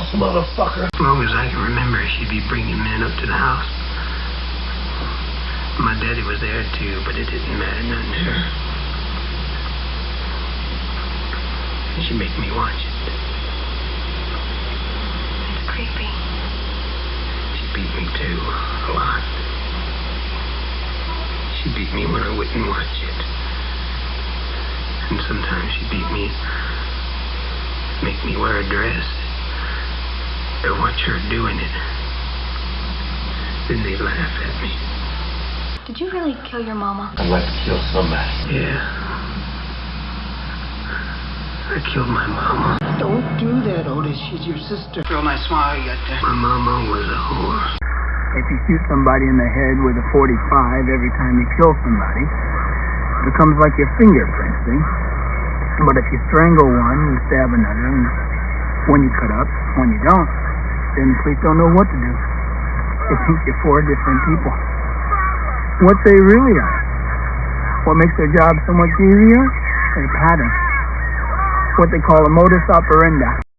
house, motherfucker. As long as I can remember, she'd be bringing men up to the house. My daddy was there too, but it didn't matter nothing to her. She'd make me watch it. It's creepy. She beat me too, a lot. She beat me when I wouldn't watch it. And sometimes she beat me, make me wear a dress, or watch her doing it. Then they'd laugh at me. Did you really kill your mama? I'd like to kill somebody. Yeah. I killed my mama. Don't do that, Otis. She's your sister. Real nice smile you got there. My mama was a whore. If you shoot somebody in the head with a .45 every time you kill somebody, it becomes like your fingerprint, see? But if you strangle one and stab another, and when you cut up, when you don't, then police don't know what to do. They think you're four different people. What they really are. What makes their job so much easier is a pattern. What they call a modus operandi.